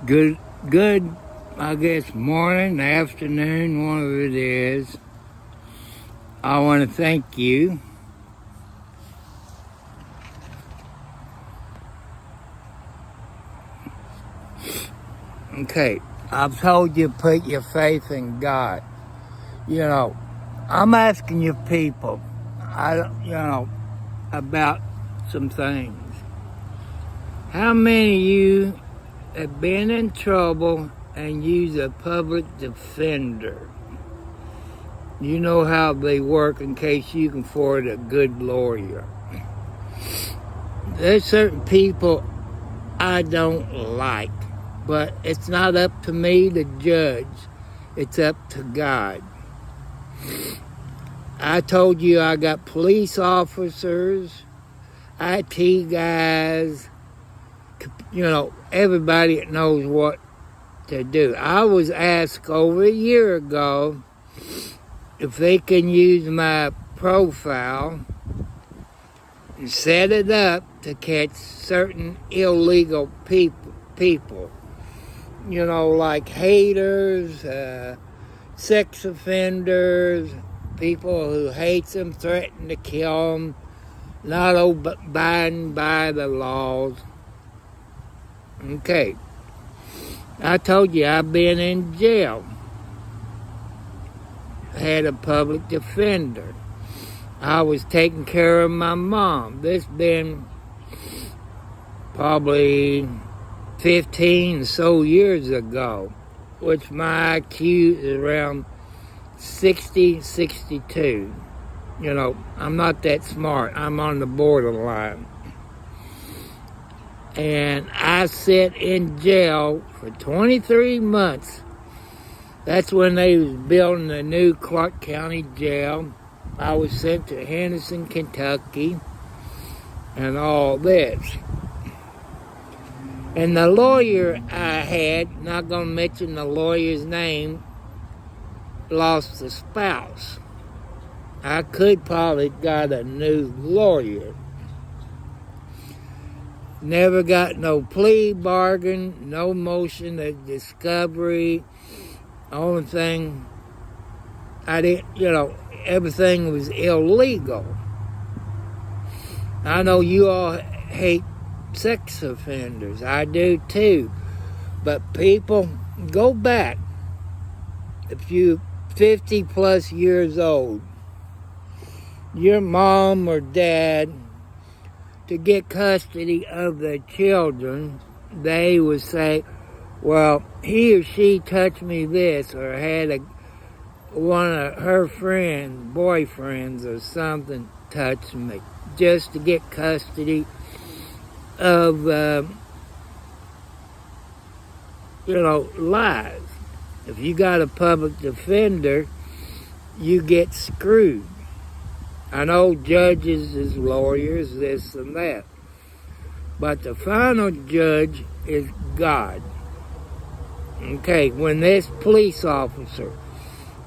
Good, I guess, morning, afternoon, one of it is. I want to thank you. Okay, I've told you put your faith in God. I'm asking you people, about some things. How many of you have been in trouble and use a public defender? You know how they work in case you can afford a good lawyer. There's certain people I don't like, but it's not up to me to judge. It's up to God. I told you I got police officers, IT guys, everybody that knows what to do. I was asked over a year ago if they can use my profile and set it up to catch certain illegal people. Like haters, sex offenders, people who hate them, threaten to kill them, not abiding by the laws. Okay. I told you I've been in jail. Had a public defender. I was taking care of my mom. This been probably 15 or so years ago, which my IQ is around 60, 62. I'm not that smart. I'm on the borderline. And I sat in jail for 23 months. That's when they was building the new Clark County jail. I was sent to Henderson, Kentucky, and all this. And the lawyer I had, not going to mention the lawyer's name, lost a spouse. I could probably got a new lawyer. Never got no plea bargain, no motion of discovery. Only thing I didn't, everything was illegal. I know you all hate sex offenders. I do too. But people, go back. If you're 50 plus years old, your mom or dad, to get custody of the children, they would say, well, he or she touched me this, or had one of her boyfriends or something touch me, just to get custody of, lives. If you got a public defender, you get screwed. I know judges is lawyers, this and that. But the final judge is God. Okay, when this police officer,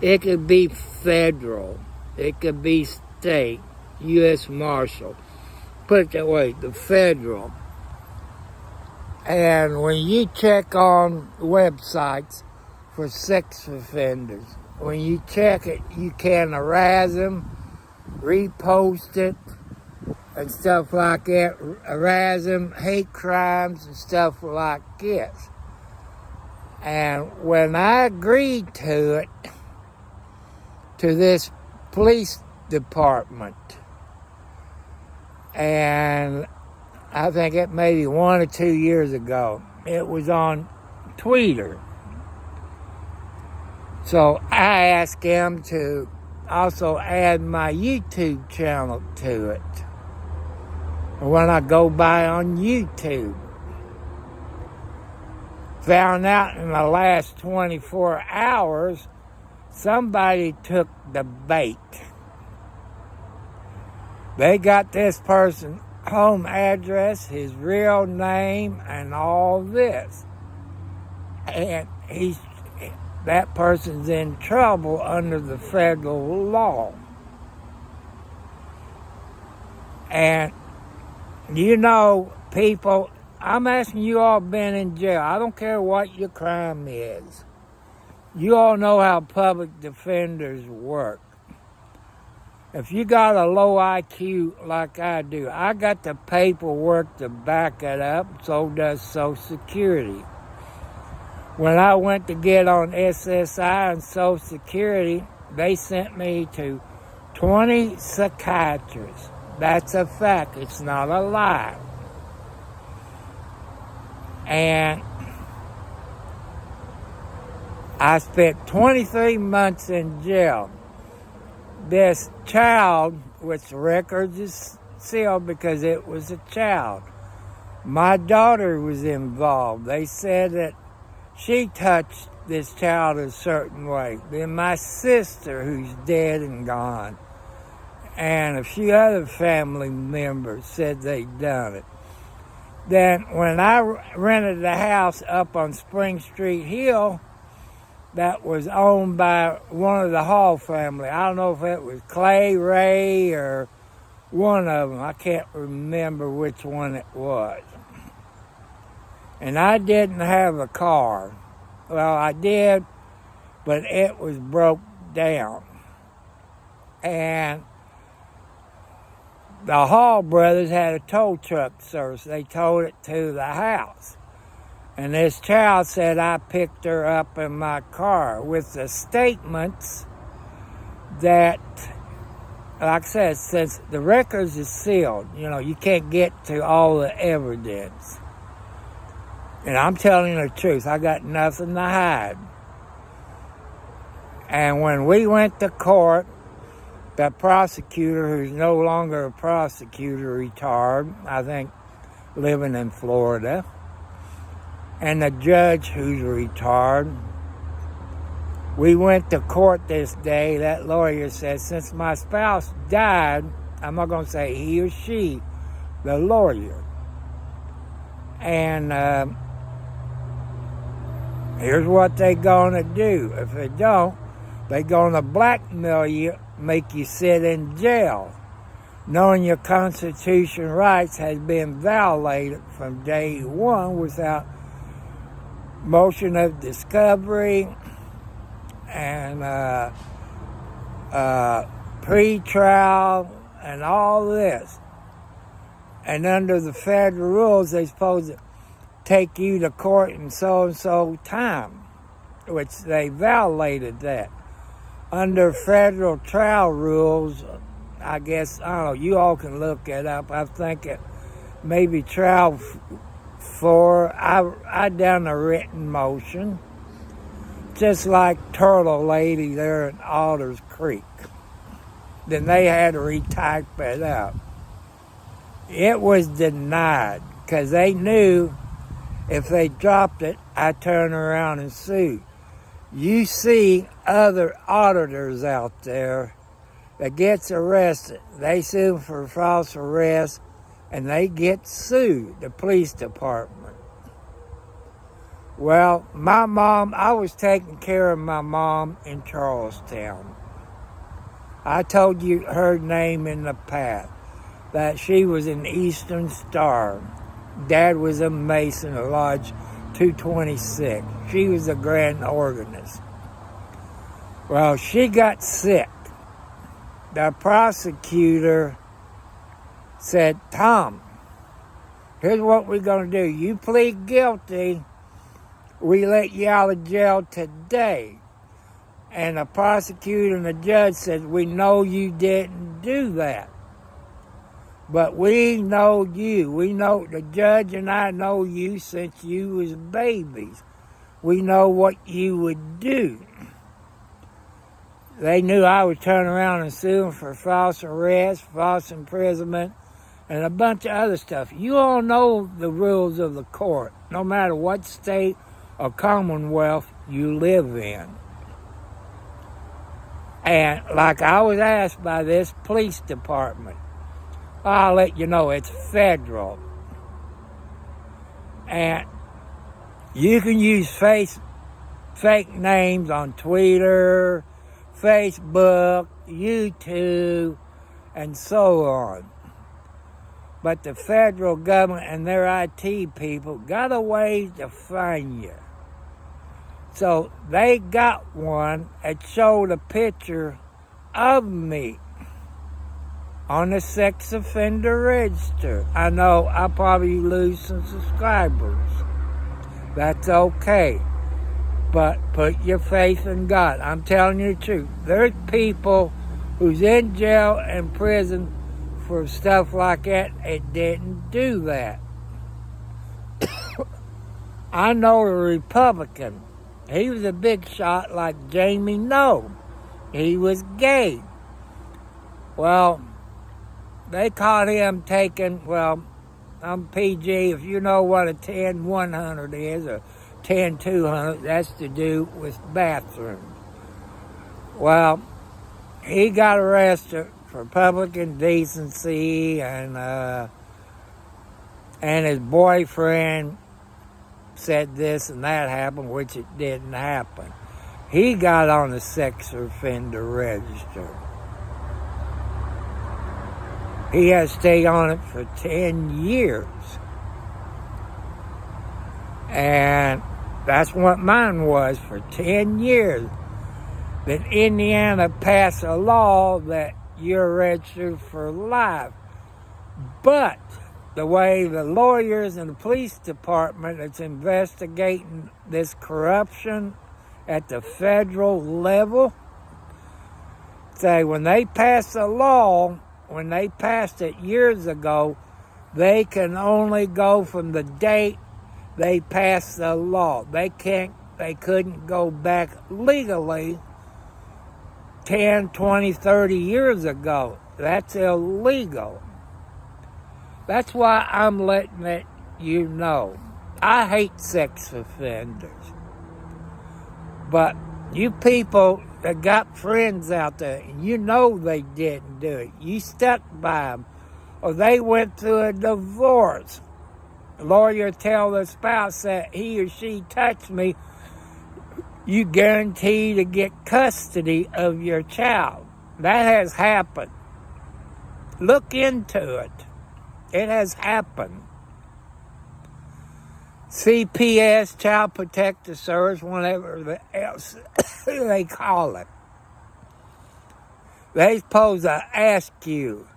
it could be federal, it could be state, U.S. Marshal, put it that way, the federal. And when you check on websites for sex offenders, when you check it, you can harass them, repost it, and stuff like that, harass them, hate crimes and stuff like this. And when I agreed to it, to this police department, and I think it maybe 1 or 2 years ago, it was on Twitter. So I asked them to also add my YouTube channel to it when I go by on YouTube. Found out in the last 24 hours, somebody took the bait. They got this person's home address, his real name, and all this. And that person's in trouble under the federal law. And people, I'm asking you all been in jail. I don't care what your crime is. You all know how public defenders work. If you got a low IQ like I do, I got the paperwork to back it up, so does Social Security. When I went to get on SSI and Social Security, they sent me to 20 psychiatrists. That's a fact. It's not a lie. And I spent 23 months in jail. This child, which records is sealed because it was a child, my daughter was involved. They said that she touched this child a certain way. Then my sister, who's dead and gone, and a few other family members said they'd done it. Then when I rented a house up on Spring Street Hill that was owned by one of the Hall family, I don't know if it was Clay, Ray, or one of them. I can't remember which one it was. And I didn't have a car. Well, I did, but it was broke down. And the Hall brothers had a tow truck service. They towed it to the house. And this child said I picked her up in my car with the statements that, like I said, since the records is sealed, you can't get to all the evidence. And I'm telling you the truth. I got nothing to hide. And when we went to court, the prosecutor, who's no longer a prosecutor, retired, I think, living in Florida, and the judge, who's retired, we went to court this day. That lawyer said, since my spouse died, I'm not going to say he or she, the lawyer. And here's what they're going to do. If they don't, they're going to blackmail you, make you sit in jail, knowing your constitutional rights has been violated from day one without motion of discovery and pre-trial and all this. And under the federal rules, they're supposed to take you to court in so-and-so time, which they violated that. Under federal trial rules, I guess, I don't know, you all can look it up. I think it maybe trial 4, I done a written motion, just like Turtle Lady there in Alders Creek. Then they had to retype it up. It was denied because they knew if they dropped it, I'd turn around and sue. You see other auditors out there that gets arrested. They sue for false arrest, and they get sued, the police department. Well, my mom, I was taking care of my mom in Charlestown. I told you her name in the past, that she was an Eastern Star. Dad was a Mason at Lodge 226. She was a grand organist. Well, she got sick. The prosecutor said, Tom, here's what we're going to do. You plead guilty, we let you out of jail today. And the prosecutor and the judge said, we know you didn't do that. But we know you. We know, the judge and I know you since you was babies. We know what you would do. They knew I would turn around and sue them for false arrest, false imprisonment, and a bunch of other stuff. You all know the rules of the court, no matter what state or commonwealth you live in. And like I was asked by this police department, I'll let you know it's federal. And you can use fake names on Twitter, Facebook, YouTube, and so on. but the federal government and their IT people got a way to find you. So they got one that showed a picture of me on the sex offender register. I know I'll probably lose some subscribers. That's okay. But put your faith in God. I'm telling you the truth. There's people who's in jail and prison for stuff like that. It didn't do that. I know a Republican. He was a big shot like Jamie Noble. He was gay. Well, they caught him taking, well, I'm PG. If you know what a 10-100 is, or 10-200, that's to do with bathrooms. Well, he got arrested for public indecency, and his boyfriend said this and that happened, which it didn't happen. He got on the sex offender register. He has stayed on it for 10 years. And that's what mine was for 10 years. Then Indiana passed a law that you're registered for life. But the way the lawyers and the police department that's investigating this corruption at the federal level say when they pass a law, when they passed it years ago, they can only go from the date they passed the law. They couldn't go back legally 10, 20, 30 years ago. That's illegal. That's why I'm letting it you know. I hate sex offenders. But you people that got friends out there, and you know they didn't do it. You stuck by them. Or they went through a divorce. The lawyer tell the spouse that he or she touched me, you guarantee to get custody of your child. That has happened. Look into it. It has happened. CPS, Child Protective Service, whatever else they call it. They're supposed to ask you,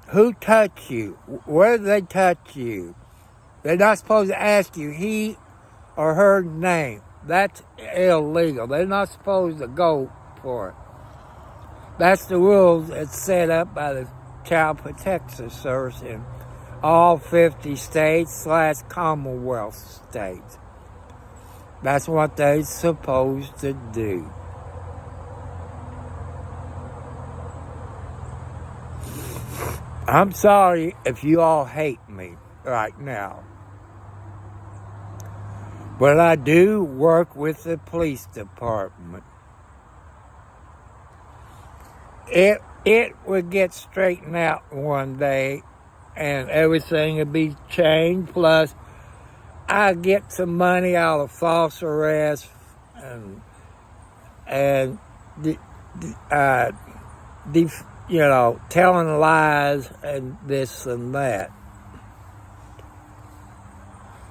who touched you? Where did they touch you? They're not supposed to ask you he or her name. That's illegal. They're not supposed to go for it. That's the rules that's set up by the Child Protective Service in all 50 states / Commonwealth states. That's what they're supposed to do. I'm sorry if you all hate me right now. But I do work with the police department. It would get straightened out one day and everything would be changed. Plus, I get some money out of false arrest and telling lies and this and that.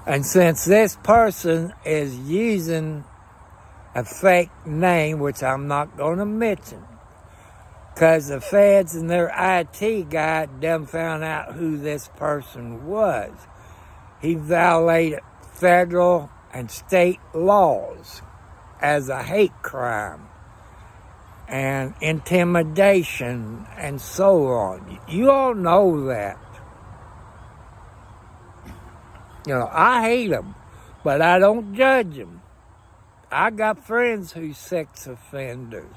And since this person is using a fake name, which I'm not going to mention, because the feds and their IT guy done found out who this person was. He violated federal and state laws as a hate crime and intimidation and so on. You all know that. I hate them, but I don't judge them. I got friends who's sex offenders.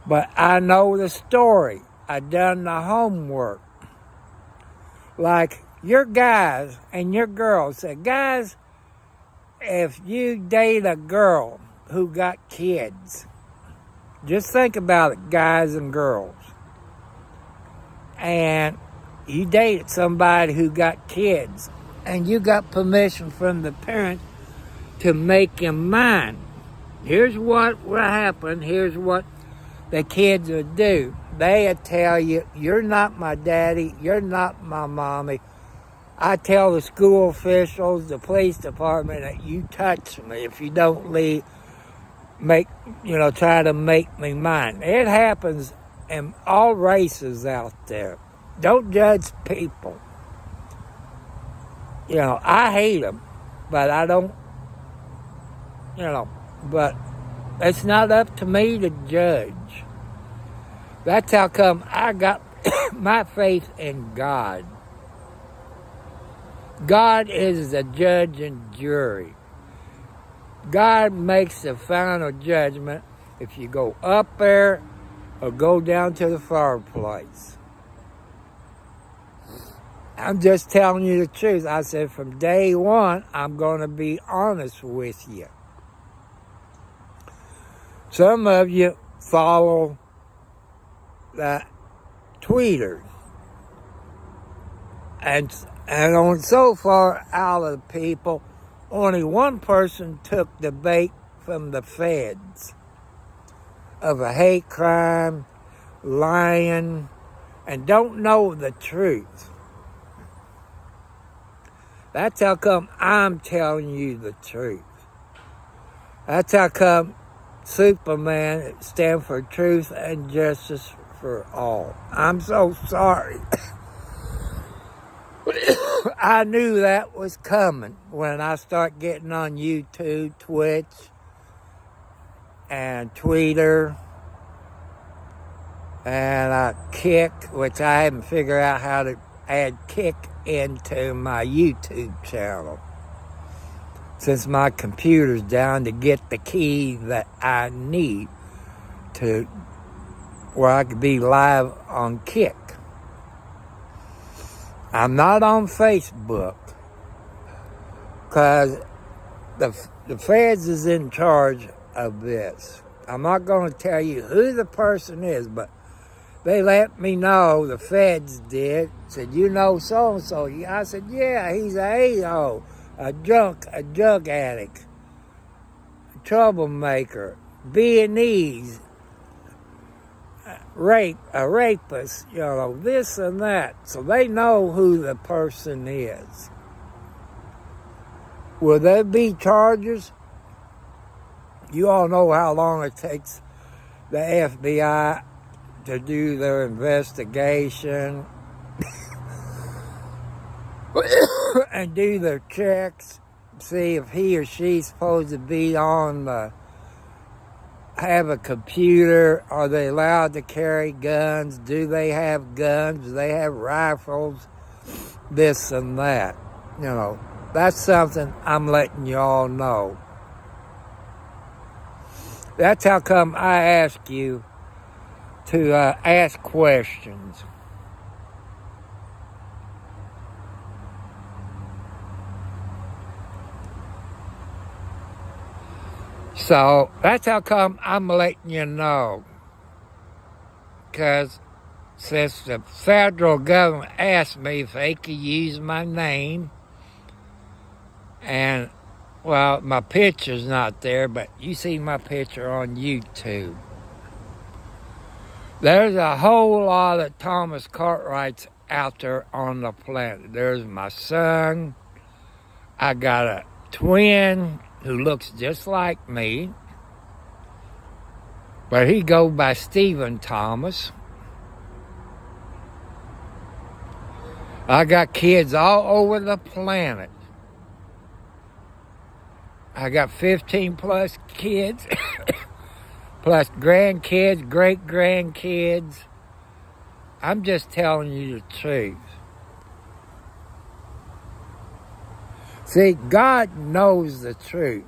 But I know the story. I done the homework. Like your guys and your girls say, guys, if you date a girl who got kids, just think about it, guys and girls. And you dated somebody who got kids, and you got permission from the parents to make him mine. Here's what will happen. Here's what the kids would do. they'll tell you, you're not my daddy, you're not my mommy. I tell the school officials, the police department, that you touch me if you don't leave, try to make me mine. It happens in all races out there. Don't judge people. I hate them, but I don't, but it's not up to me to judge. That's how come I got my faith in God. God is the judge and jury. God makes the final judgment if you go up there or go down to the fireplace. I'm just telling you the truth. I said from day one, I'm going to be honest with you. Some of you follow the tweeters. And on so far out of the people, only one person took the bait from the feds of a hate crime, lying, and don't know the truth. That's how come I'm telling you the truth. That's how come Superman stands for truth and justice for all. I'm so sorry. I knew that was coming when I start getting on YouTube, Twitch, and Twitter, and Kick, which I haven't figured out how to add Kick into my YouTube channel, since my computer's down to get the key that I need to where I could be live on Kick. I'm not on Facebook because the feds is in charge of this. I'm not going to tell you who the person is, but they let me know, the feds did, said, so-and-so. I said, yeah, he's a A-hole, a drug addict, a troublemaker, B&Es, a rapist, this and that. So they know who the person is. Will there be charges? You all know how long it takes the FBI to do their investigation and do their checks, see if he or she's supposed to be have a computer. Are they allowed to carry guns? Do they have guns? Do they have rifles? This and that. That's something I'm letting you all know. That's how come I ask you to ask questions. So that's how come I'm letting you know. Because since the federal government asked me if they could use my name, and, well, my picture's not there, but you see my picture on YouTube. There's a whole lot of Thomas Cartwrights out there on the planet. There's my son. I got a twin who looks just like me, but he goes by Stephen Thomas. I got kids all over the planet. I got 15 plus kids, plus grandkids, great-grandkids. I'm just telling you the truth. See, God knows the truth.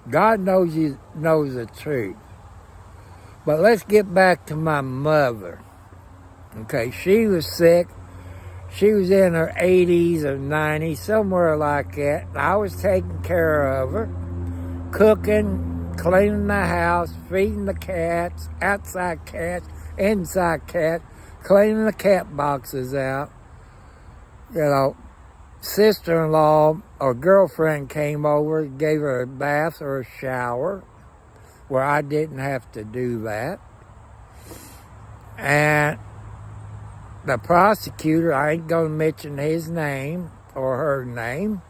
God knows the truth. But let's get back to my mother. Okay, she was sick. She was in her 80s or 90s, somewhere like that. I was taking care of her, cooking, cleaning the house, feeding the cats, outside cats, inside cats, cleaning the cat boxes out. Sister-in-law or girlfriend came over, gave her a bath or a shower, where I didn't have to do that. And the prosecutor, I ain't going to mention his name or her name,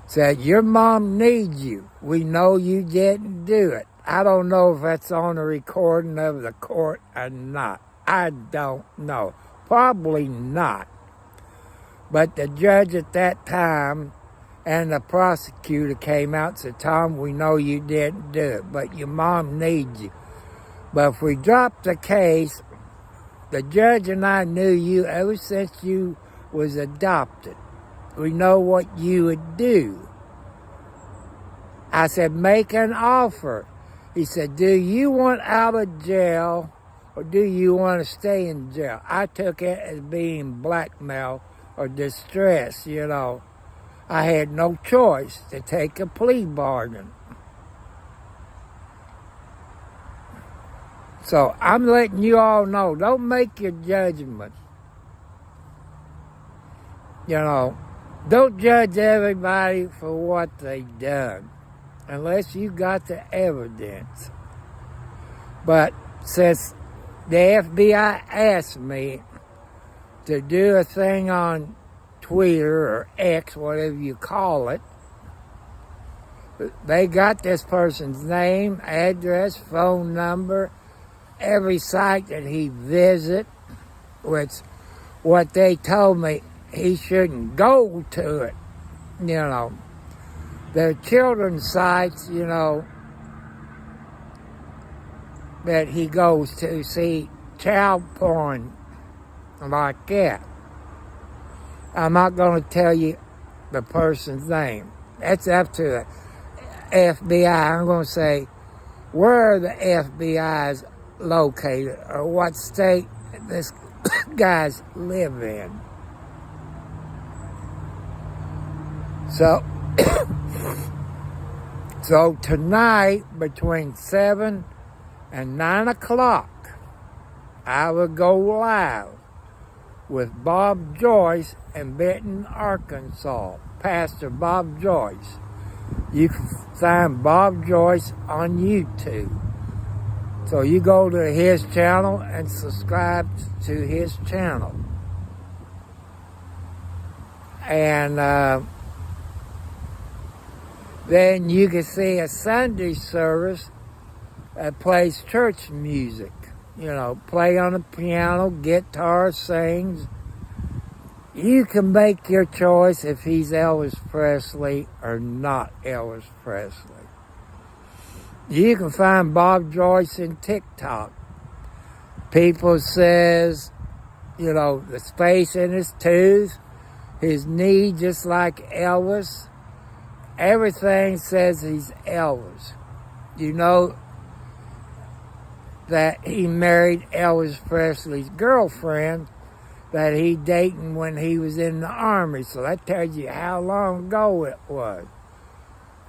said, your mom needs you. We know you didn't do it. I don't know if that's on the recording of the court or not. I don't know. Probably not. But the judge at that time and the prosecutor came out and said, Tom, we know you didn't do it, but your mom needs you. But if we drop the case, the judge and I knew you ever since you was adopted. We know what you would do. I said, make an offer. He said, do you want out of jail or do you want to stay in jail? I took it as being blackmail or distress, you know. I had no choice to take a plea bargain. So I'm letting you all know, don't make your judgment. You know, don't judge everybody for what they done unless you got the evidence. But since the FBI asked me to do a thing on Twitter or X, whatever you call it, they got this person's name, address, phone number, every site that he visit, which what they told me he shouldn't go to it, you know. There are children's sites, you know, that he goes to see child porn like that. I'm not going to tell you the person's name. That's up to the FBI. I'm going to say where the FBI's located or what state this guys live in. So tonight between 7 and 9 o'clock, I will go live with Bob Joyce in Benton, Arkansas. Pastor Bob Joyce. You can find Bob Joyce on YouTube. So you go to his channel and subscribe to his channel. And then you can see a Sunday service that plays church music. You know, play on the piano, guitar, sings. You can make your choice if he's Elvis Presley or not Elvis Presley. You can find Bob Joyce in TikTok. People says, you know, the space in his tooth, his knee just like Elvis. Everything says he's Elvis. You know that he married Elvis Presley's girlfriend that he dating when he was in the army. So that tells you how long ago it was.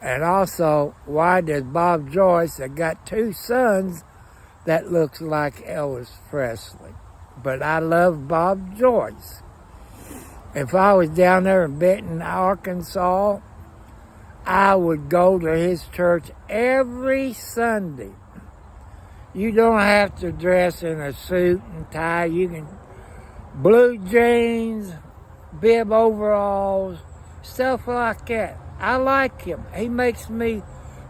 And also, why does Bob Joyce, that got 2 sons that looks like Elvis Presley? But I love Bob Joyce. If I was down there in Benton, Arkansas, I would go to his church every Sunday. You don't have to dress in a suit and tie. You can blue jeans, bib overalls, stuff like that. I like him. He makes me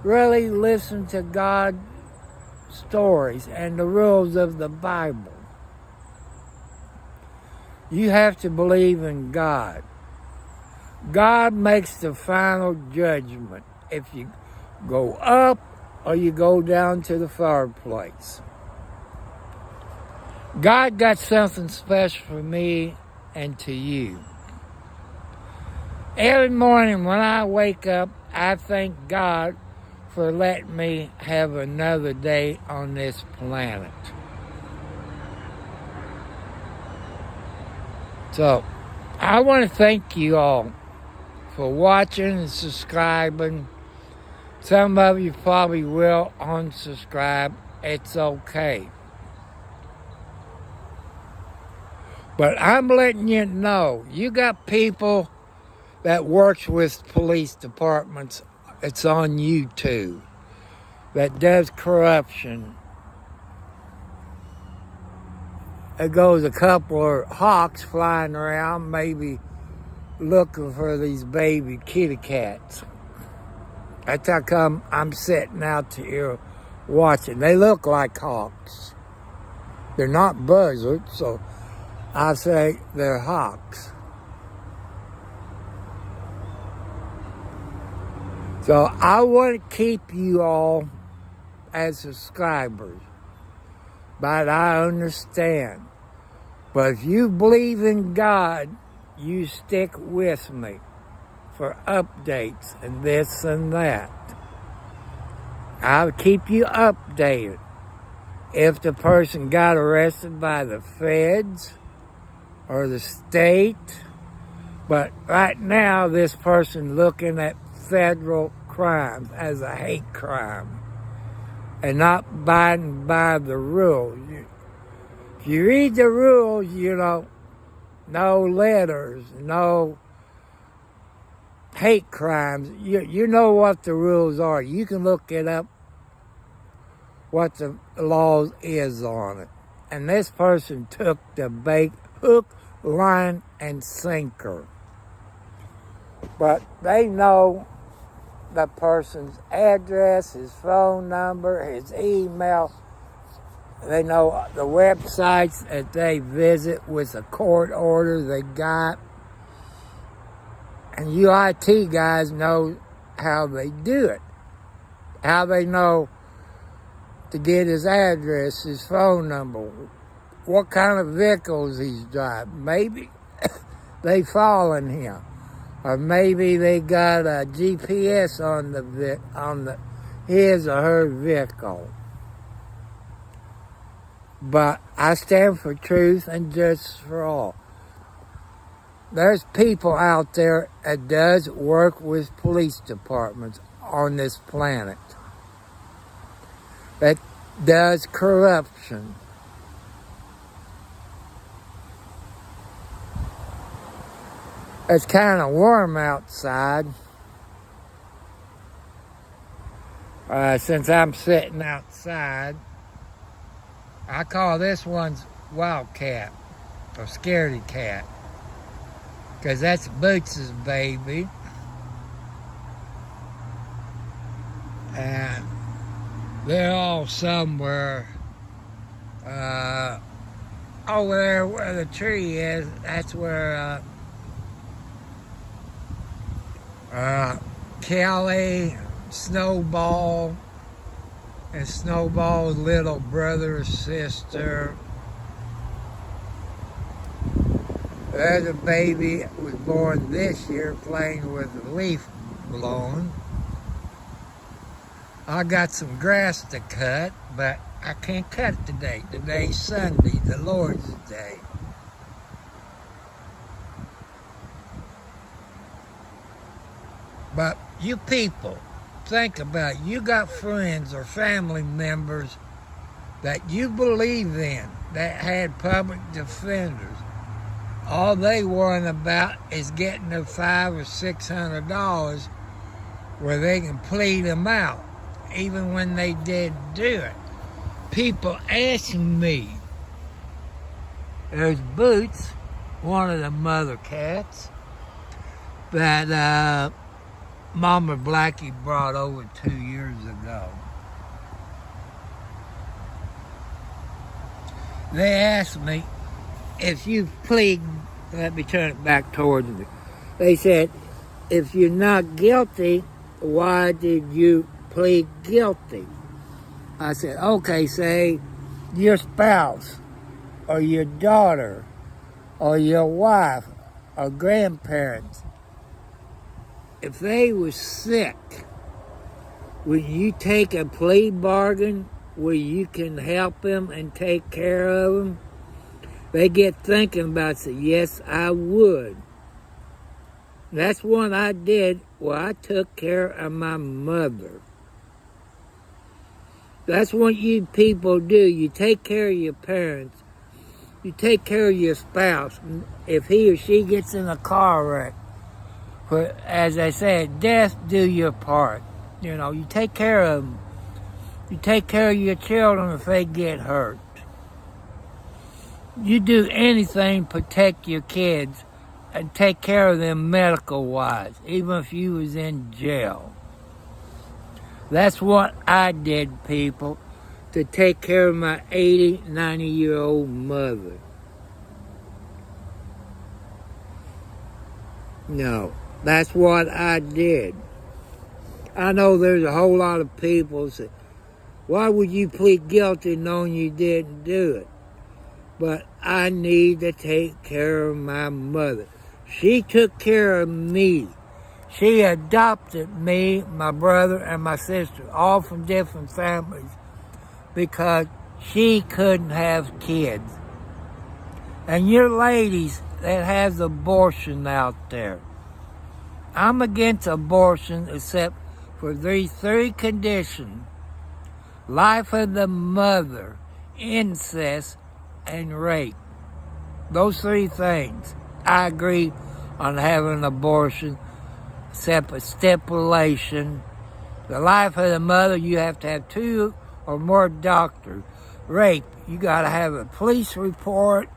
really listen to God's stories and the rules of the Bible. You have to believe in God. God makes the final judgment if you go up or you go down to the fireplace. God got something special for me and to you. Every morning when I wake up, I thank God for letting me have another day on this planet. So, I want to thank you all for watching and subscribing. Some of you probably will unsubscribe. It's okay. But I'm letting you know, you got people that works with police departments. It's on YouTube. That does corruption. there goes a couple of hawks flying around, maybe looking for these baby kitty cats. That's how come I'm sitting out here watching. They look like hawks. They're not buzzards, so I say they're hawks. So I want to keep you all as subscribers, but I understand. But if you believe in God, you stick with me for updates and this and that. I'll keep you updated. If the person got arrested by the feds or the state, but right now this person looking at federal crimes as a hate crime and not abiding by the rules. If you read the rules, no letters, no hate crimes. You know what the rules are. You can look it up, what the law is on it. And this person took the bait, hook, line, and sinker. But they know the person's address, his phone number, his email. They know the websites that they visit with the court order they got. And you IT guys know how they do it. How they know to get his address, his phone number, what kind of vehicles he's driving. Maybe they following him. Or maybe they got a GPS on his or her vehicle. But I stand for truth and justice for all. There's people out there that does work with police departments on this planet that does corruption. It's kind of warm outside. Since I'm sitting outside, I call this one's Wildcat or Scaredy Cat, because that's Boots' baby. And they're all somewhere over there where the tree is. That's where Kelly, Snowball, and Snowball's little brother or sister. There's a baby that was born this year playing with a leaf blown. I got some grass to cut, but I can't cut today. Today's Sunday, the Lord's Day. But you people, think about it. You got friends or family members that you believe in that had public defenders. All they worrying about is getting their $500 or $600 where they can plead them out, even when they did do it. People asking me. There's Boots, one of the mother cats, that Mama Blackie brought over 2 years ago. They asked me, if you plead, let me turn it back towards me. They said, if you're not guilty, why did you plead guilty? I said, okay, say your spouse or your daughter or your wife or grandparents, if they were sick, will you take a plea bargain where you can help them and take care of them? They get thinking about it, say, yes, I would. That's what I did. Well, I took care of my mother. That's what you people do. You take care of your parents. You take care of your spouse. If he or she gets in a car wreck, but as I said, death do your part. You take care of them. You take care of your children if they get hurt. You do anything to protect your kids and take care of them medical-wise, even if you was in jail. That's what I did, people, to take care of my 80, 90-year-old mother. No, that's what I did. I know there's a whole lot of people say, why would you plead guilty knowing you didn't do it? But I need to take care of my mother. She took care of me. She adopted me, my brother, and my sister, all from different families, because she couldn't have kids. And you ladies that has abortion out there, I'm against abortion except for these three conditions: life of the mother, incest, and rape. Those three things. I agree on having an abortion, except a stipulation. The life of the mother, you have to have 2 or more doctors. Rape, you got to have a police report,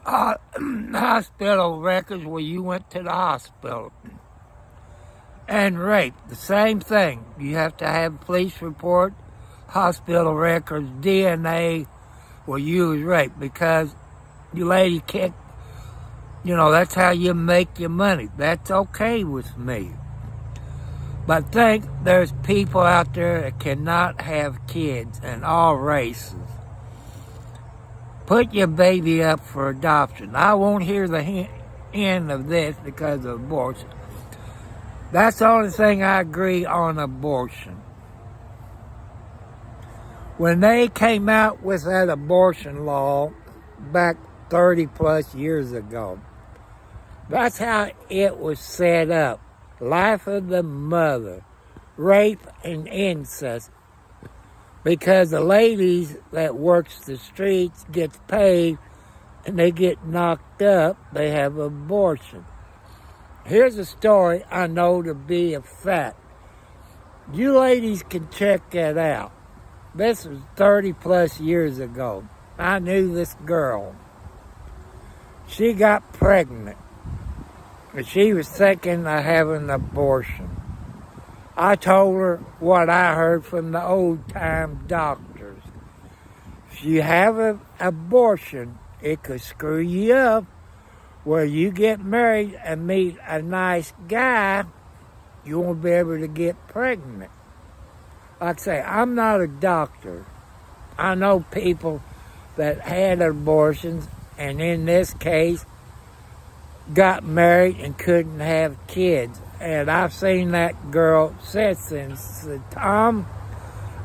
hospital records where you went to the hospital. And rape, the same thing. You have to have a police report, hospital records, DNA where you was raped, because you lady can't, that's how you make your money. That's okay with me. But think there's people out there that cannot have kids in all races. Put your baby up for adoption. I won't hear the end of this because of abortion. That's the only thing I agree on abortion. When they came out with that abortion law back 30 plus years ago, that's how it was set up. Life of the mother, rape and incest. Because the ladies that works the streets gets paid and they get knocked up, they have abortion. Here's a story I know to be a fact. You ladies can check that out. This was 30 plus years ago. I knew this girl. She got pregnant. And she was thinking of having an abortion. I told her what I heard from the old-time doctors. If you have an abortion, it could screw you up where you get married and meet a nice guy, you won't be able to get pregnant. Like I say, I'm not a doctor. I know people that had abortions, and in this case, got married and couldn't have kids. And I've seen that girl since then. Said, Tom,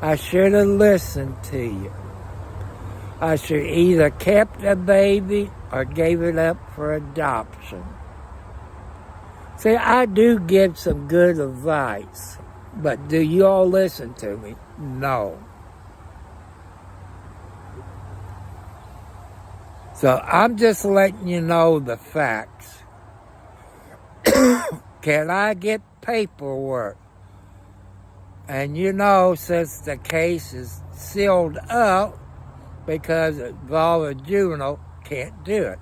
I should have listened to you. I should either kept the baby or gave it up for adoption. See, I do give some good advice, but do you all listen to me? No. So I'm just letting you know the facts. Can I get paperwork? And since the case is sealed up because it involves a juvenile, can't do it.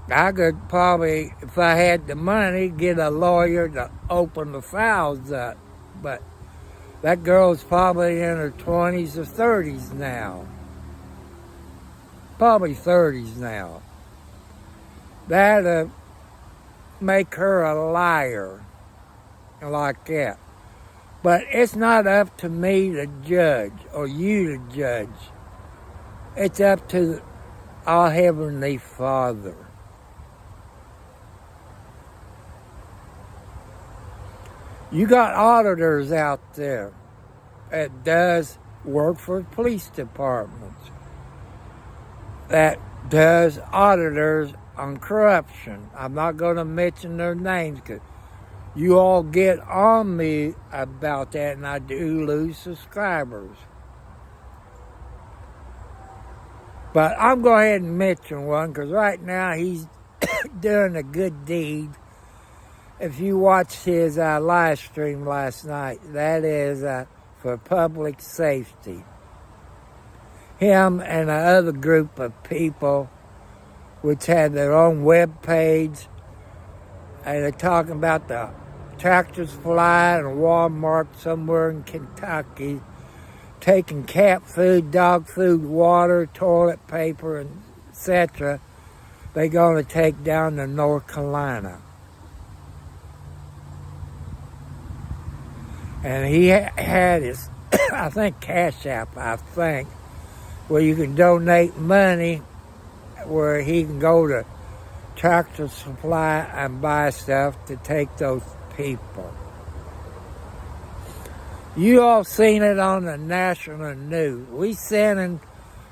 I could probably, if I had the money, get a lawyer to open the files up. But that girl's probably in her 20s or 30s now. Probably 30s now. That'd make her a liar like that. But it's not up to me to judge or you to judge. It's up to our Heavenly Father. You got auditors out there that does work for police departments, that does auditors on corruption. I'm not going to mention their names because you all get on me about that, and I do lose subscribers. But I'm going ahead and mention one because right now he's doing a good deed. If you watched his live stream last night, that is for public safety. him and the other group of people, which had their own web page, and they're talking about the Tractor Supply and Walmart somewhere in Kentucky, taking cat food, dog food, water, toilet paper, and etc. They're going to take down to North Carolina. And he had his, I think, Cash App, where you can donate money, where he can go to Tractor Supply and buy stuff to take those people. You all seen it on the national news. We sending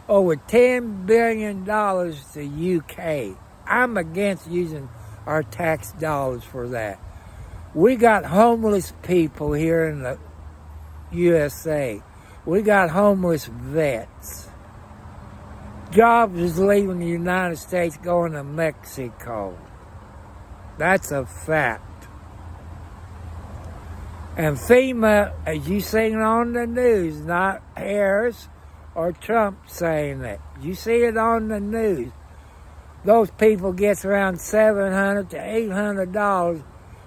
over $10 billion to UK. I'm against using our tax dollars for that. We got homeless people here in the USA. We got homeless vets. Jobs is leaving the United States going to Mexico. That's a fact. And FEMA, as you seen on the news, not Harris or Trump saying it. You see it on the news. Those people gets around $700 to $800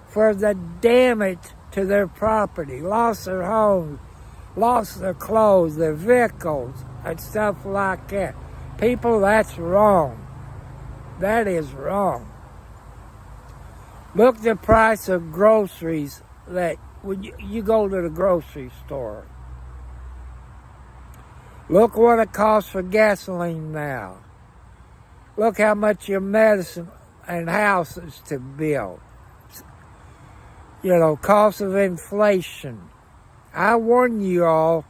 for the damage to their property, lost their homes, lost their clothes, their vehicles, and stuff like that. People, that's wrong. That is wrong. Look the price of groceries that when you go to the grocery store. Look what it costs for gasoline now. Look how much your medicine and houses to build. You know, cost of inflation. I warn you all,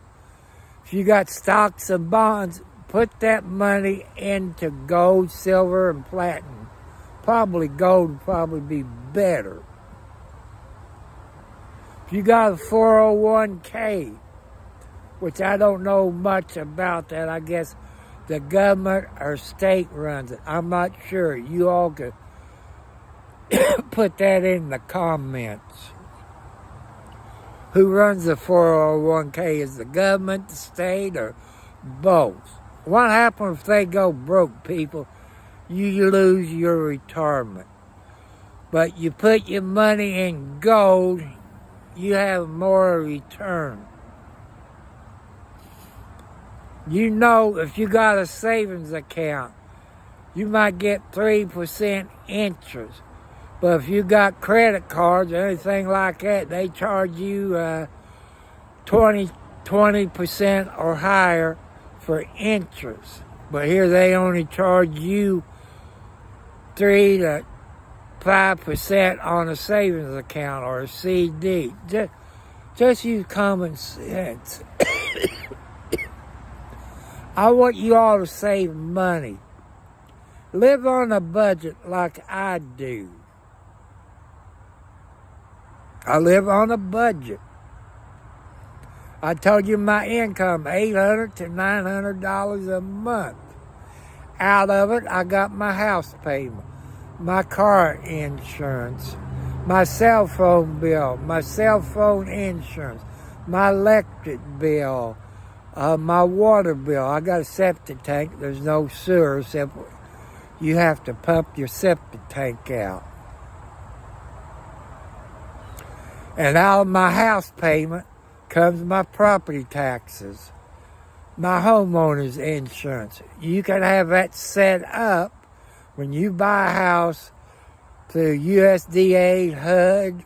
if you got stocks and bonds, put that money into gold, silver, and platinum. Probably gold would probably be better. If you got a 401k, which I don't know much about that, I guess the government or state runs it. I'm not sure. You all could put that in the comments. Who runs the 401k? Is the government, the state, or both? What happens if they go broke, people? You lose your retirement. But you put your money in gold, you have more return. You know, if you got a savings account, you might get 3% interest. But if you got credit cards or anything like that, they charge you 20% or higher for interest. But here they only charge you 3 to 5% on a savings account or a CD. Just use common sense. I want you all to save money. Live on a budget like I do. I live on a budget. I told you my income, $800 to $900 a month. Out of it, I got my house payment, my car insurance, my cell phone bill, my cell phone insurance, my electric bill, my water bill. I got a septic tank. There's no sewer except you have to pump your septic tank out. And out of my house payment comes my property taxes, my homeowner's insurance. You can have that set up when you buy a house through USDA, HUD,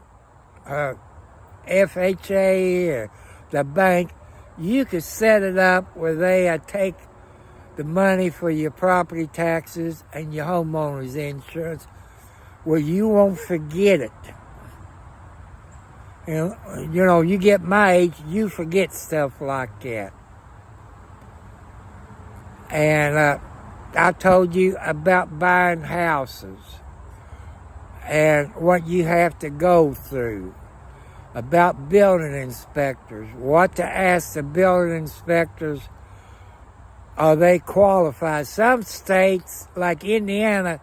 FHA, or the bank. You can set it up where they take the money for your property taxes and your homeowner's insurance, where you won't forget it. And, you know, you get my age, you forget stuff like that. And I told you about buying houses and what you have to go through, about building inspectors, what to ask the building inspectors, are they qualified? Some states, like Indiana,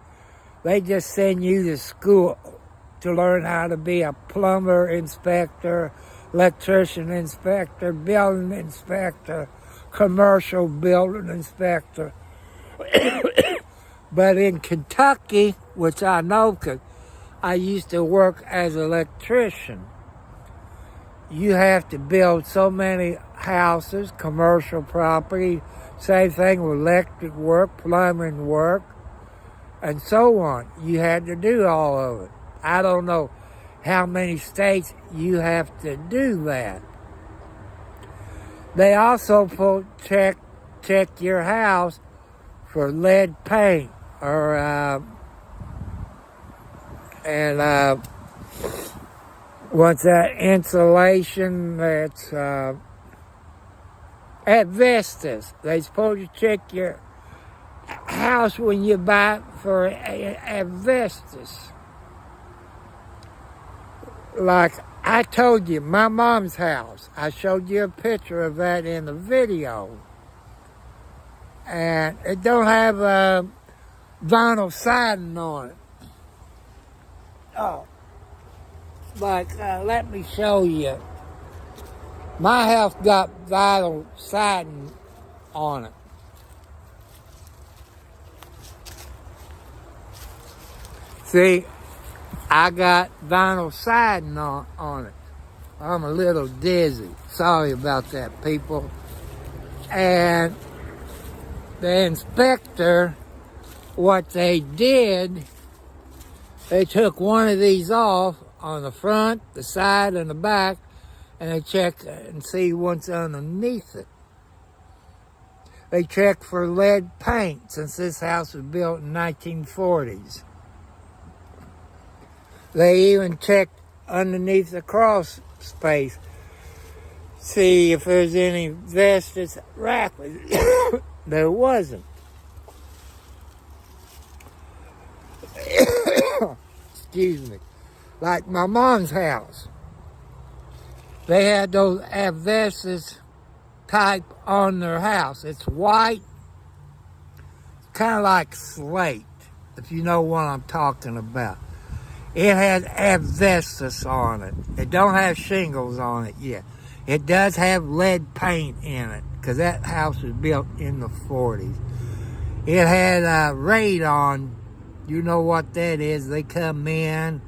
they just send you to school to learn how to be a plumber inspector, electrician inspector, building inspector, commercial building inspector. But in Kentucky, which I know because I used to work as an electrician, you have to build so many houses, commercial property, same thing with electric work, plumbing work, and so on. You had to do all of it. I don't know how many states you have to do that. They also check your house for lead paint or what's that insulation that's asbestos. They supposed to check your house when you buy it for asbestos. Like I told you, my mom's house, I showed you a picture of that in the video. And it don't have vinyl siding on it. Oh. But let me show you. My house got vinyl siding on it. See, I got vinyl siding on it. I'm a little dizzy. Sorry about that, people. And the inspector, what they did, they took one of these off on the front, the side, and the back, and they checked and see what's underneath it. They checked for lead paint since this house was built in 1940s. They even checked underneath the crawl space, see if there's any vestige wrapping. There wasn't. Excuse me. Like my mom's house. They had those asbestos type on their house. It's white, kind of like slate, if you know what I'm talking about. It has asbestos on it. It don't have shingles on it yet. It does have lead paint in it, because that house was built in the 40s. It had radon. You know what that is. They come in,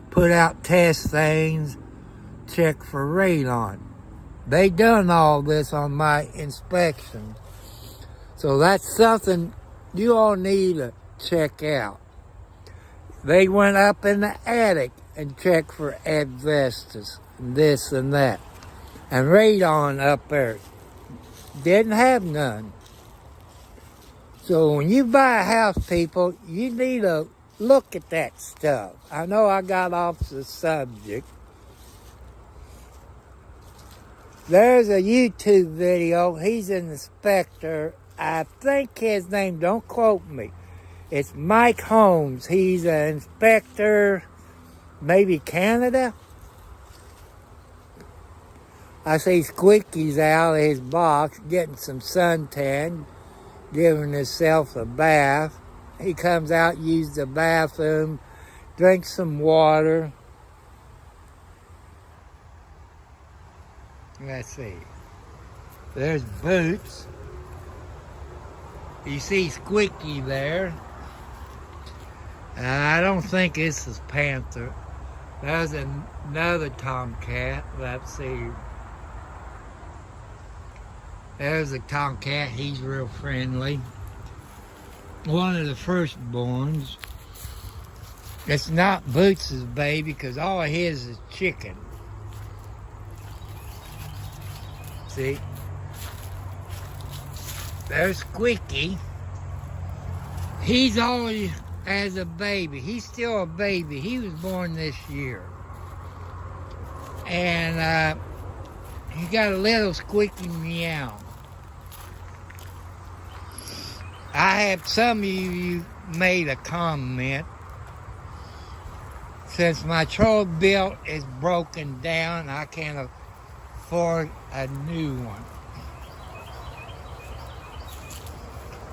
put out test things, check for radon. They done all this on my inspection. So that's something you all need to check out. They went up in the attic and checked for asbestos and this and that. And radon up there. Didn't have none. So when you buy a house, people, you need to look at that stuff. I know I got off the subject. There's a YouTube video. He's an inspector. I think his name, don't quote me. It's Mike Holmes. He's an inspector, maybe Canada. I see Squeaky's out of his box getting some suntan, giving himself a bath. He comes out, uses the bathroom, drinks some water. Let's see. There's Boots. You see Squeaky there. I don't think this is Panther. There's another tomcat. Let's see. There's a tomcat. He's real friendly. One of the firstborns. It's not Boots' baby because all of his is chicken. See? There's Squeaky. He's always as a baby. He's still a baby. He was born this year. And he got a little squeaky meow. I have some of you made a comment. Since my troll bill is broken down, I can't afford a new one.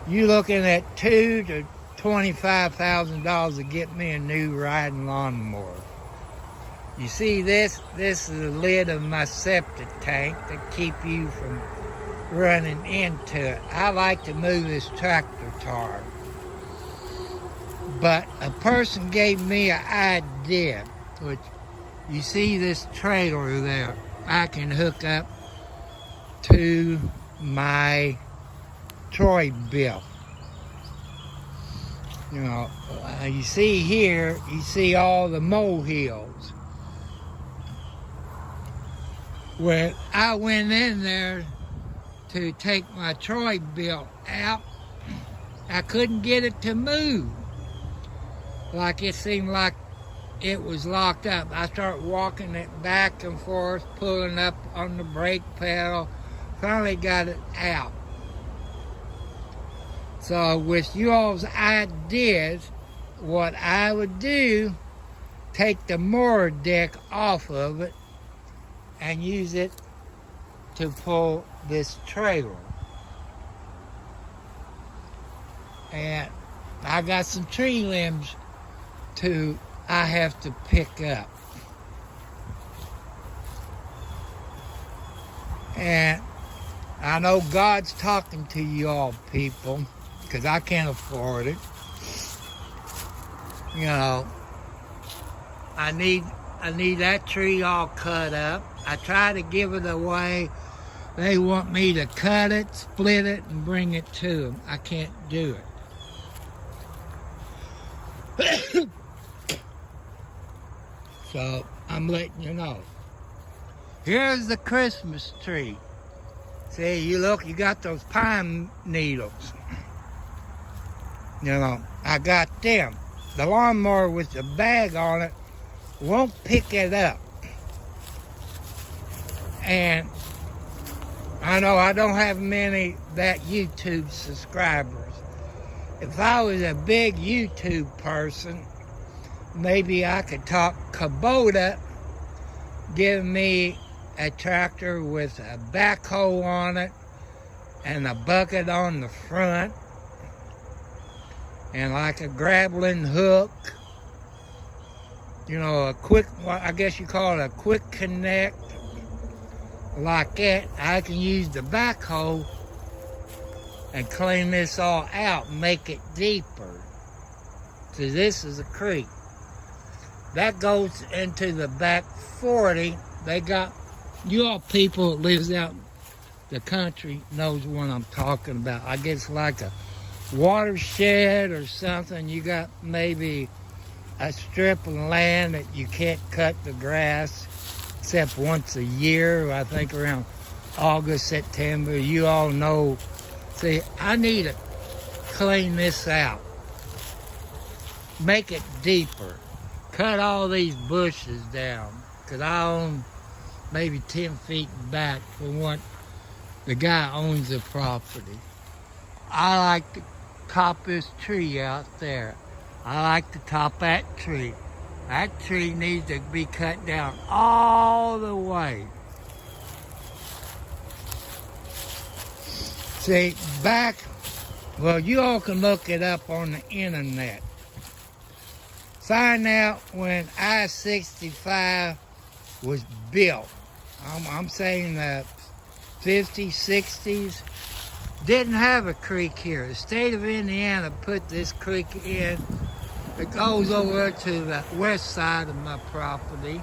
You're looking at $2,000 to $25,000 to get me a new riding lawnmower. You see this? This is the lid of my septic tank to keep you from running into it. I like to move this tractor tar. But a person gave me an idea, which you see this trailer there, I can hook up to my Troy-Bilt. You know, you see here, you see all the molehills. When I went in there to take my Troy-Bilt out, I couldn't get it to move. Like it seemed like it was locked up. I started walking it back and forth, pulling up on the brake pedal, finally got it out. So with you all's ideas, what I would do, take the mower deck off of it and use it to pull this trailer. And I got some tree limbs I have to pick up. And I know God's talking to you all people, because I can't afford it. You know, I need that tree all cut up. I try to give it away. They want me to cut it, split it, and bring it to them. I can't do it. So I'm letting you know. Here's the Christmas tree. See, you look, you got those pine needles. You know, I got them. The lawnmower with the bag on it won't pick it up. And I know I don't have many that YouTube subscribers. If I was a big YouTube person, maybe I could talk Kubota, give me a tractor with a backhoe on it and a bucket on the front and like a grappling hook, you know, a quick, I guess you call it a quick connect, like that. I can use the backhoe and clean this all out and make it deeper. So this is a creek. That goes into the back 40. They got, you all people that lives out the country knows what I'm talking about. I guess like a watershed or something. You got maybe a strip of land that you can't cut the grass except once a year. I think around August, September. You all know. See, I need to clean this out. Make it deeper. Cut all these bushes down, because I own maybe 10 feet back from what the guy owns the property. I like to top this tree out there. I like to top that tree. That tree needs to be cut down all the way. See, back, well, you all can look it up on the internet. Find out when I-65 was built. I'm saying the 50s, 60s. Didn't have a creek here. The state of Indiana put this creek in. It goes over to the west side of my property.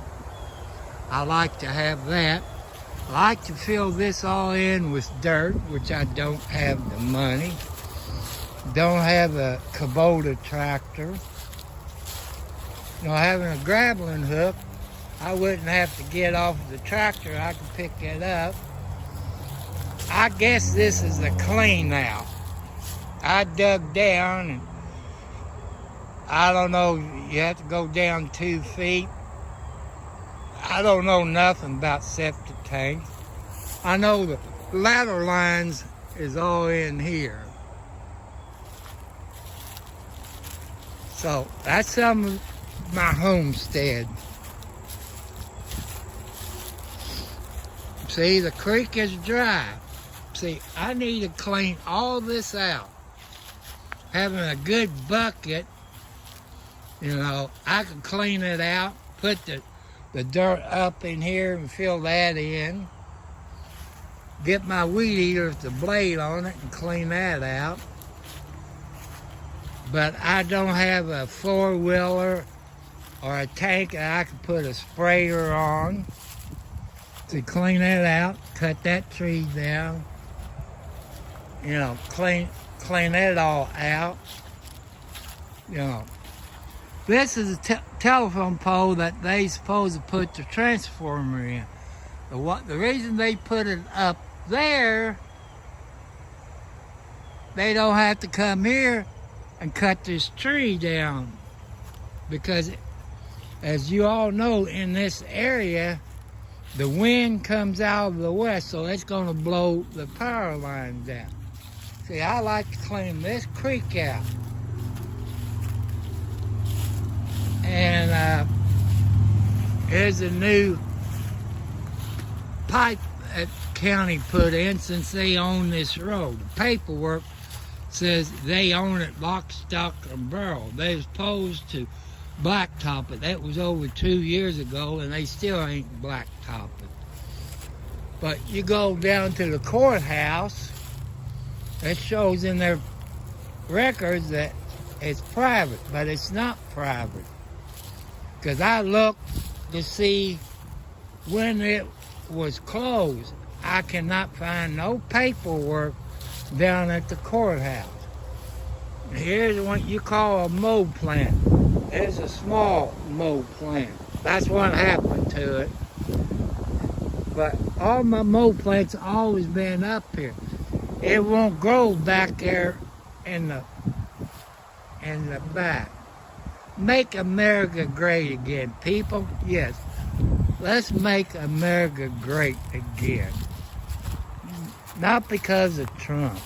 I like to have that. I like to fill this all in with dirt, which I don't have the money. Don't have a Kubota tractor. You know, having a grappling hook, I wouldn't have to get off the tractor. I could pick it up. I guess this is a clean out. I dug down, and I don't know, you have to go down 2 feet. I don't know nothing about septic tanks. I know the ladder lines is all in here. So that's some of my homestead. See, the creek is dry. See, I need to clean all this out. Having a good bucket, you know, I can clean it out, put the dirt up in here and fill that in. get my weed eater with the blade on it and clean that out. But I don't have a four-wheeler or a tank that I can put a sprayer on to clean that out, cut that tree down, you know, clean it all out, you know. This is a telephone pole that they supposed to put the transformer in. The reason they put it up there, they don't have to come here and cut this tree down, because as you all know, in this area the wind comes out of the west, so it's going to blow the power line down. See, I like to clean this creek out, and here's a new pipe that county put in since they own this road. The paperwork says they own it lock, stock, and barrel. They was supposed to blacktop it. That was over 2 years ago, and they still ain't blacktop it. But you go down to the courthouse, it shows in their records that it's private, but it's not private. Because I looked to see when it was closed. I cannot find no paperwork down at the courthouse. Here's what you call a mold plant. It's a small mold plant. That's what happened to it. But all my mold plants have always been up here. It won't grow back there in the back. Make America great again, people. Yes, let's make America great again. Not because of Trump.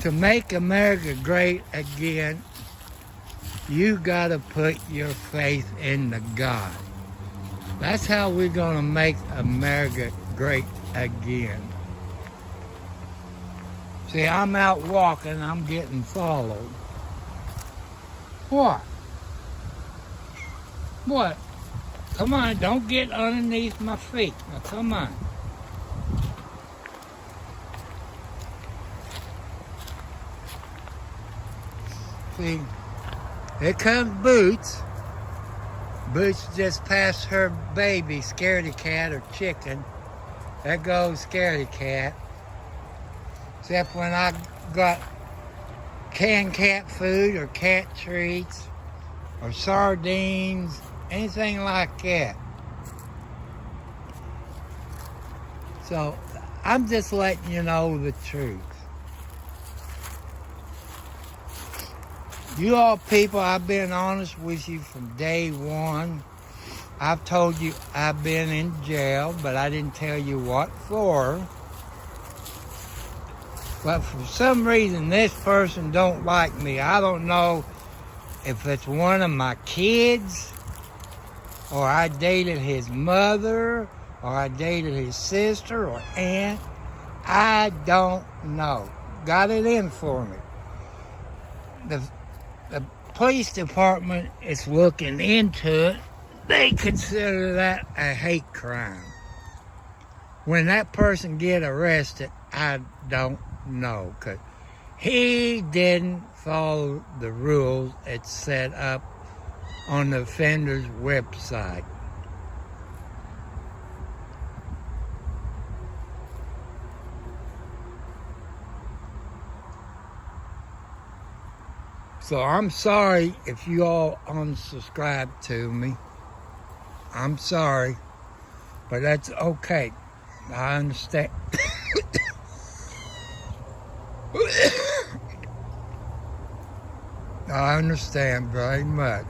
To make America great again, you gotta put your faith in the God. That's how we're gonna make America great again. See, I'm out walking, I'm getting followed. What? What? Come on, don't get underneath my feet. Now come on. See, here comes Boots. Boots just passed her baby, Scaredy Cat or chicken. There goes Scaredy Cat. Except when I got canned cat food or cat treats or sardines, anything like that. So I'm just letting you know the truth. You all people, I've been honest with you from day one. I've told you I've been in jail, but I didn't tell you what for. But for some reason, this person don't like me. I don't know if it's one of my kids, or I dated his mother, or I dated his sister or aunt. I don't know. Got it in for me. The police department is looking into it. They consider that a hate crime. When that person get arrested, I don't know, because he didn't follow the rules it's set up on the offender's website. So I'm sorry if you all unsubscribe to me. I'm sorry, but that's okay. I understand. I understand very much.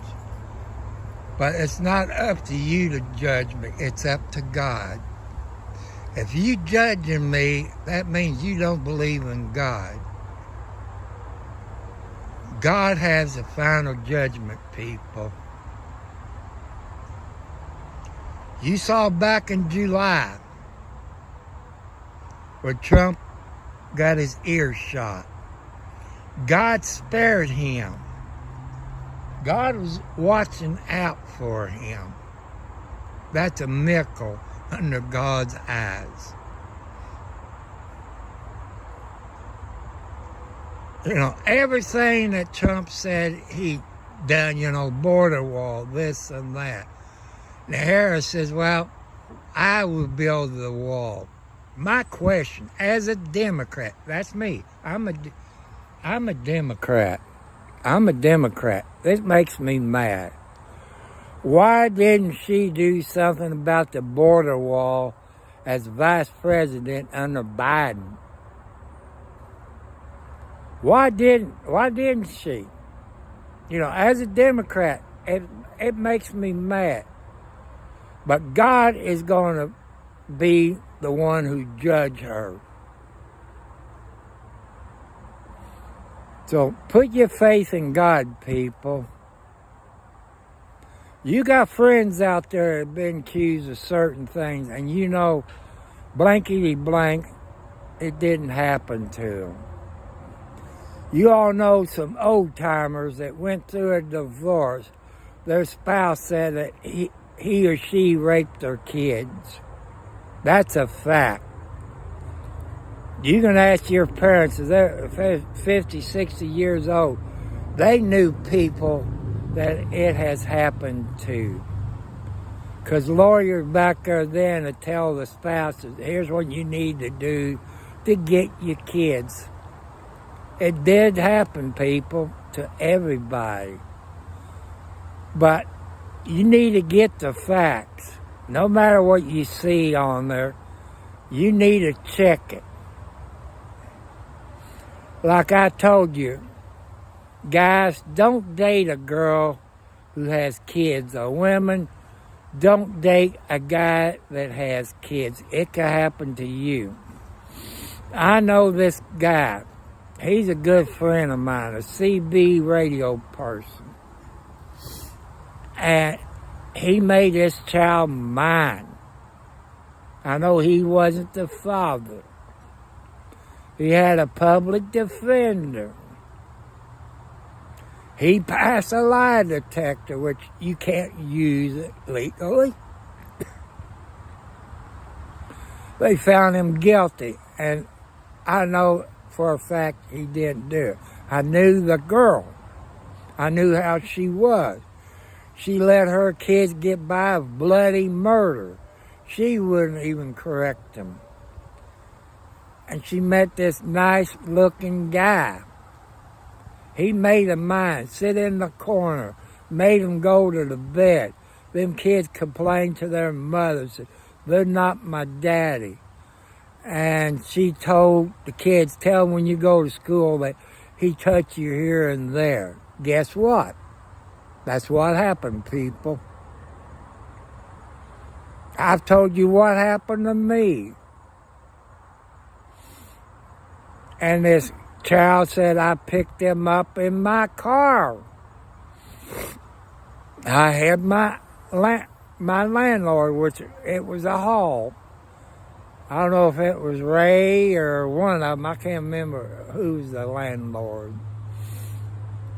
But it's not up to you to judge me. It's up to God. If you judging me, that means you don't believe in God. God has the final judgment, people. You saw back in July where Trump got his ear shot. God spared him. God was watching out for him. That's a miracle under God's eyes. everything that Trump said he done, border wall, this and that. And Harris says, well, I will build the wall. My question, as a Democrat, that's me. I'm a Democrat. I'm a Democrat. This makes me mad. Why didn't she do something about the border wall as vice president under Biden? Why didn't she? As a Democrat, it makes me mad. But God is going to be the one who judge her. So put your faith in God, people. You got friends out there that have been accused of certain things, and blankety blank, it didn't happen to them. You all know some old timers that went through a divorce. Their spouse said that he or she raped their kids. That's a fact. You can ask your parents, if they're 50, 60 years old, they knew people that it has happened to. Because lawyers back there then to tell the spouses, here's what you need to do to get your kids. It did happen, people, to everybody. But you need to get the facts. No matter what you see on there, you need to check it. Like I told you, guys, don't date a girl who has kids, or women, don't date a guy that has kids. It could happen to you. I know this guy. He's a good friend of mine, a CB radio person. And he made this child mine. I know he wasn't the father. He had a public defender. He passed a lie detector, which you can't use it legally. They found him guilty, and I know for a fact he didn't do it. I knew the girl. I knew how she was. She let her kids get by with bloody murder. She wouldn't even correct them. And she met this nice-looking guy. He made them mine, sit in the corner, made them go to the bed. Them kids complained to their mothers, they're not my daddy. And she told the kids, tell them when you go to school that he touched you here and there. Guess what? That's what happened, people. I've told you what happened to me. And this child said I picked him up in my car. I had my landlord, which it was a hall. I don't know if it was Ray or one of them. I can't remember who's the landlord.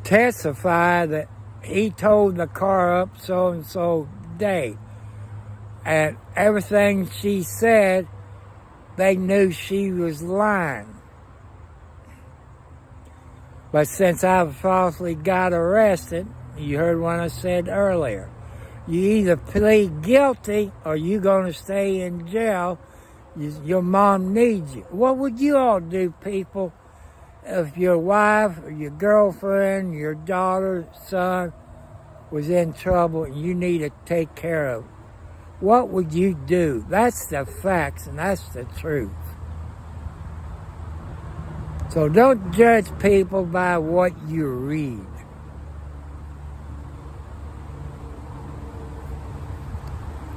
Testified that he towed the car up so-and-so day. And everything she said, they knew she was lying. But since I falsely got arrested, you heard what I said earlier, you either plead guilty or you're going to stay in jail. Your mom needs you. What would you all do, people, if your wife or your girlfriend, your daughter, son was in trouble and you need to take care of it? What would you do? That's the facts and that's the truth. So don't judge people by what you read.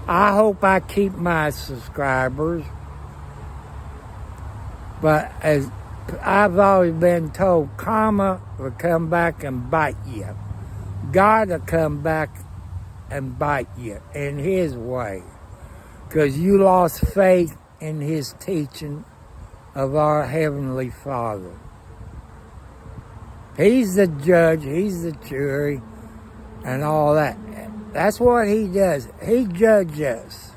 I hope I keep my subscribers. But as I've always been told, karma will come back and bite you. God will come back and bite you in His way. Because you lost faith in His teaching of our Heavenly Father. He's the judge, He's the jury, and all that. That's what He does. He judges us.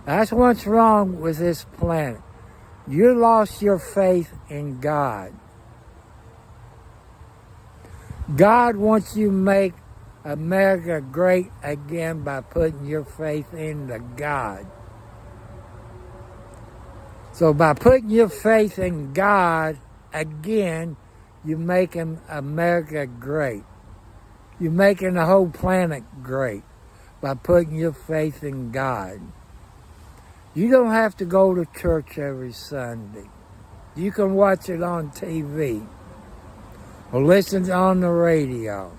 That's what's wrong with this planet. You lost your faith in God. God wants you to make America great again by putting your faith into God. So by putting your faith in God again, you're making America great. You're making the whole planet great by putting your faith in God. You don't have to go to church every Sunday. You can watch it on TV or listen on the radio.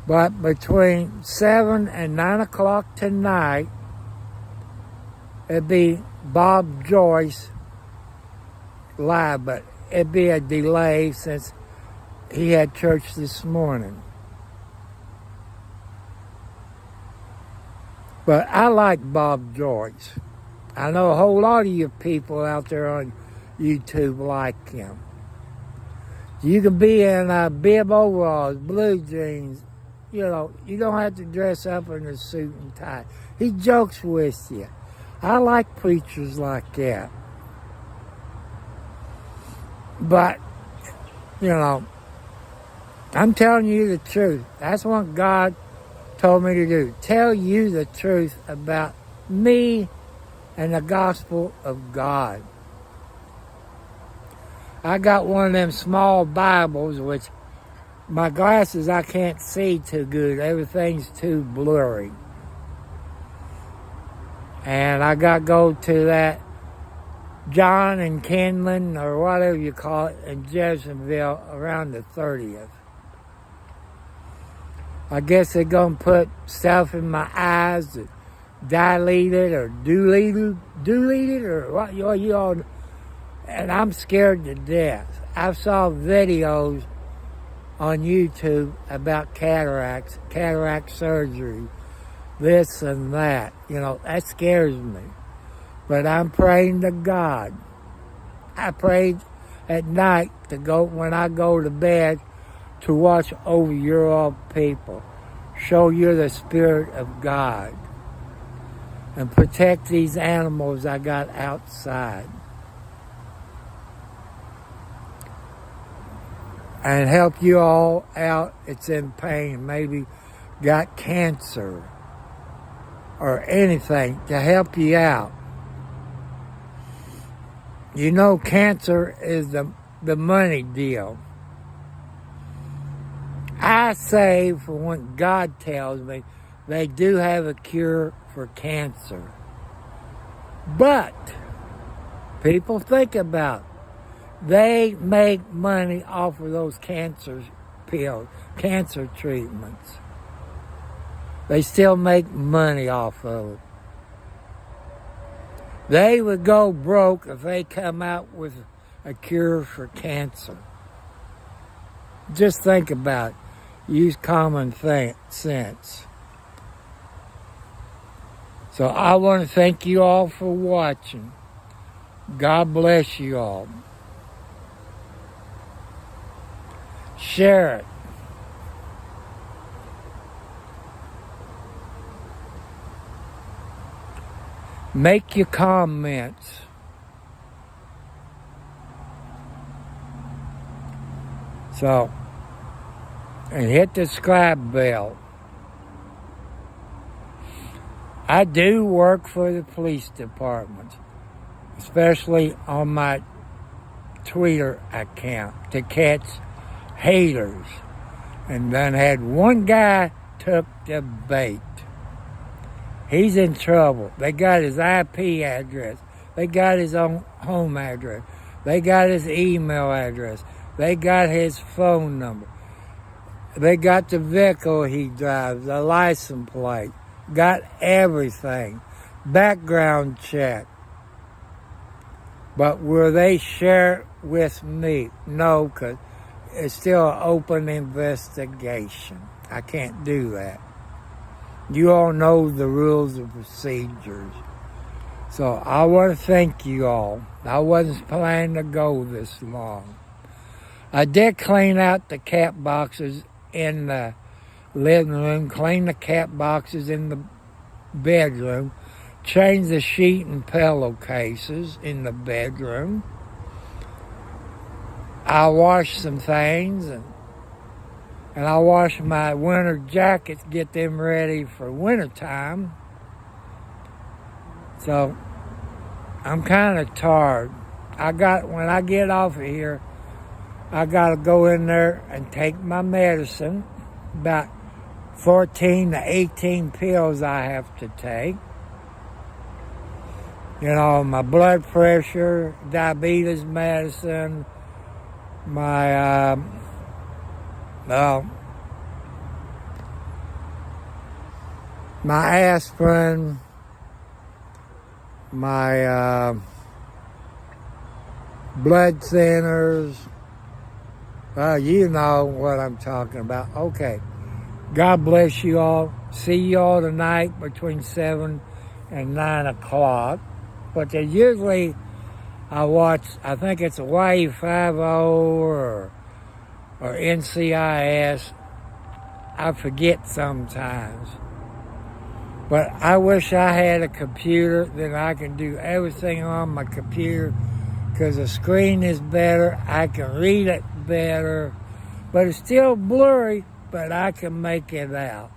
But between 7 and 9 o'clock tonight, it'd be Bob Joyce live, but it'd be a delay since he had church this morning. But I like Bob Joyce. I know a whole lot of you people out there on YouTube like him. You can be in bib overalls, blue jeans. You know, you don't have to dress up in a suit and tie. He jokes with you. I like preachers like that. But, you know, I'm telling you the truth. That's what God told me to do. Tell you the truth about me and the gospel of God. I got one of them small Bibles, which my glasses I can't see too good. Everything's too blurry. And I got to go to that John and Kenland, or whatever you call it, in Jeffersonville around the 30th. I guess they're going to put stuff in my eyes that dilate it or dilate it or what you all. And I'm scared to death. I've saw videos on YouTube about cataracts, cataract surgery, this and that. You know, that scares me. But I'm praying to God. I prayed at night to go when I go to bed to watch over your all people. Show you the Spirit of God. And protect these animals I got outside. And help you all out. It's in pain. Maybe got cancer or anything to help you out. You know, cancer is the money deal. I say, for what God tells me, they do have a cure for cancer. But people think about it. They make money off of those cancer pills, cancer treatments. They still make money off of it. They would go broke if they come out with a cure for cancer. Just think about it. Use common sense. So I want to thank you all for watching. God bless you all. Share it. Make your comments. So, and hit the subscribe bell. I do work for the police department, especially on my Twitter account, to catch haters. And then had one guy took the bait. He's in trouble. They got his IP address. They got his own home address. They got his email address. They got his phone number. They got the vehicle he drives, the license plate. Got everything. Background check. But will they share it with me? No, because it's still an open investigation. I can't do that. You all know the rules and procedures. So I want to thank you all. I wasn't planning to go this long. I did clean out the cat boxes in the living room, clean the cat boxes in the bedroom, change the sheet and pillowcases in the bedroom. I washed some things and And I wash my winter jackets, get them ready for winter time. So I'm kind of tired. When I get off of here, I got to go in there and take my medicine, about 14 to 18 pills I have to take. You know, my blood pressure, diabetes medicine, my, my aspirin, my blood thinners. You know what I'm talking about. Okay. God bless you all. See you all tonight between 7 and 9 o'clock. But they usually, I think it's YE50 or NCIS. I forget sometimes. But I wish I had a computer that I can do everything on my computer, because the screen is better. I can read it better. But it's still blurry, but I can make it out.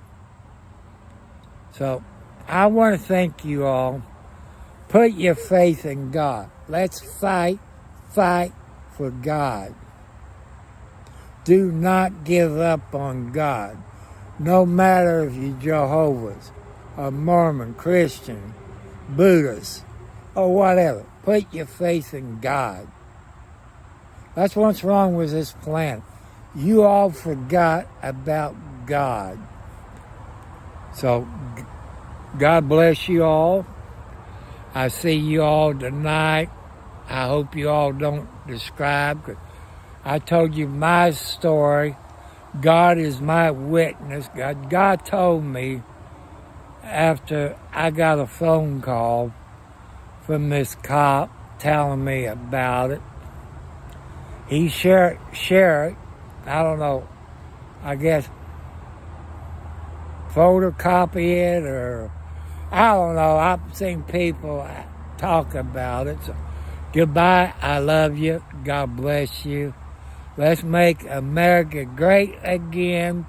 So I want to thank you all. Put your faith in God. Let's fight for God. Do not give up on God. No matter if you're Jehovah's, a Mormon, Christian, Buddhist, or whatever. Put your faith in God. That's what's wrong with this planet. You all forgot about God. So, God bless you all. I see you all tonight. I hope you all don't describe, 'cause I told you my story. God is my witness. God told me after I got a phone call from this cop telling me about it. He shared it. I don't know. I guess photocopy it, or I don't know. I've seen people talk about it. So goodbye. I love you. God bless you. Let's make America great again.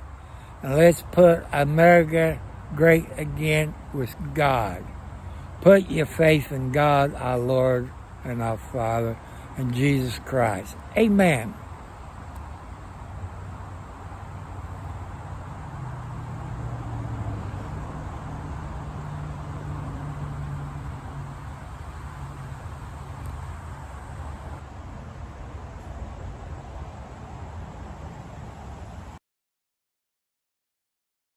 And let's put America great again with God. Put your faith in God, our Lord and our Father, and Jesus Christ. Amen.